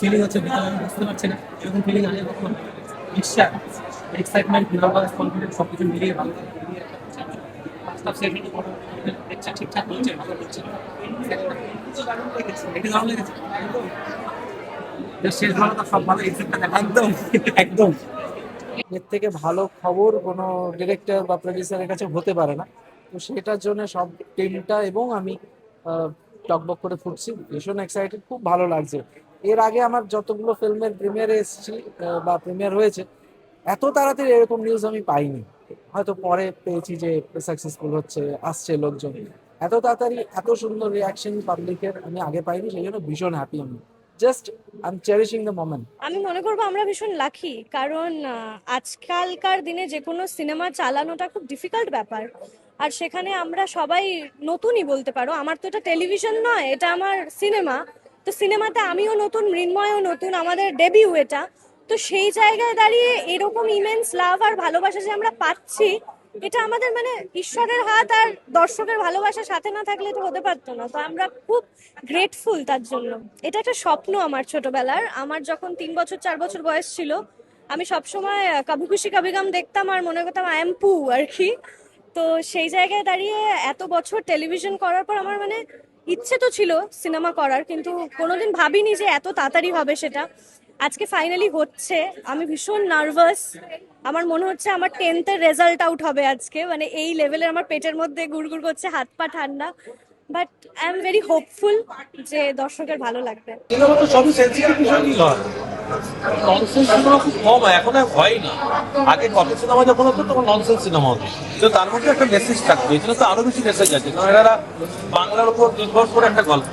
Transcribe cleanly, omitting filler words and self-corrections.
Feeling হচ্ছে ভিতরে আমি বুঝতে পারছি না এরকম ফিলিং আগে কখনো বিশ্বাস এক্সাইটমেন্ট নার্ভাস কনফিডেন্স সবকিছু মিলিয়ে ভালো লাগে মিলিয়ে একটা ফার্স্ট হাফ সেকেন্ড দেখছে ঠিকঠাক হচ্ছে ভালো হচ্ছে এটা ভালো লেগেছে শেষ ভালো তো সব ভালো এক্সেপ্টটা দেখা একদম একদম। এর থেকে ভালো খবর কোনো ডিরেক্টর বা প্রডিউসারের কাছে হতে পারে না। তো সেটার জন্য সব টিমটা এবং আমি টকবক করে ফুটছি, ভীষণ এক্সাইটেড, খুব ভালো লাগছে। এর আগে আমার যতগুলো ফিল্মের প্রিমিয়ারে এসেছি বা প্রিমিয়ার হয়েছে, এত তাড়াতাড়ি এরকম নিউজ আমি পাইনি। হয়তো পরে পেয়েছি যে সাকসেসফুল হচ্ছে, আসছে লোকজন। এত তাড়াতাড়ি এত সুন্দর রিয়াকশন পাবলিকের আমি আগে পাইনি, সেই জন্য ভীষণ হ্যাপি আমি। Just I am cherishing the moment. আমি মনে করবো আমরা ভীষণ লাকি, কারণ আজকালকার দিনে যে কোনো সিনেমা চালানোটা খুব ডিফিকাল্ট ব্যাপার। আর সেখানে আমরা সবাই নতুনই বলতে পারো, আমার তো এটা টেলিভিশন নয়, এটা আমার সিনেমা। তো সিনেমাতে আমিও নতুন, মৃন্ময়ও নতুন, আমাদের ডেবিউ এটা। তো সেই জায়গায় দাঁড়িয়ে এরকম ইমেন্স লাভ আর ভালোবাসা যে আমরা পাচ্ছি, এটা আমাদের মানে ঈশ্বরের হাত আর দর্শকের ভালোবাসা সাথে না থাকলে তো হতে পারতো না। তো আমরা খুব গ্রেটফুল তার জন্য। এটা একটা স্বপ্ন আমার ছোটবেলার। আমার যখন 3 বছর 4 বছর বয়স ছিল, আমি সবসময় কাভি খুশি কাভি গাম দেখতাম আর মনে করতাম আই এম পু আর কি। তো সেই জায়গায় দাঁড়িয়ে এত বছর টেলিভিশন করার পর আমার মানে ইচ্ছে তো ছিল সিনেমা করার, কিন্তু কোনোদিন ভাবিনি যে এত তাড়াতাড়ি হবে সেটা। আজকে ফাইনালি হচ্ছে। আমি ভীষণ নার্ভাস। আমার মনে হচ্ছে আমার 10th-এর রেজাল্ট আউট হবে আজকে, মানে এই লেভেলের আমার পেটের মধ্যে গুড়গুড় করছে, হাত পা ঠান্ডা। But I am very hopeful যে দর্শকের ভালো লাগবে। সিনেমা তো সবই সেন্সিটিভ বিষয়ই হয়, ননসেন্স সিনেমা খুব কম হয়, এখন আর হয় না। আগে কত সিনেমা যখন হতো তখন ননসেন্স সিনেমা হতো, তো তার মধ্যে একটা মেসেজ থাকতো। এখানে তো আরো বেশি মেসেজ আছে, কারণ এরা বাংলার উপর নির্ভর করে একটা গল্প।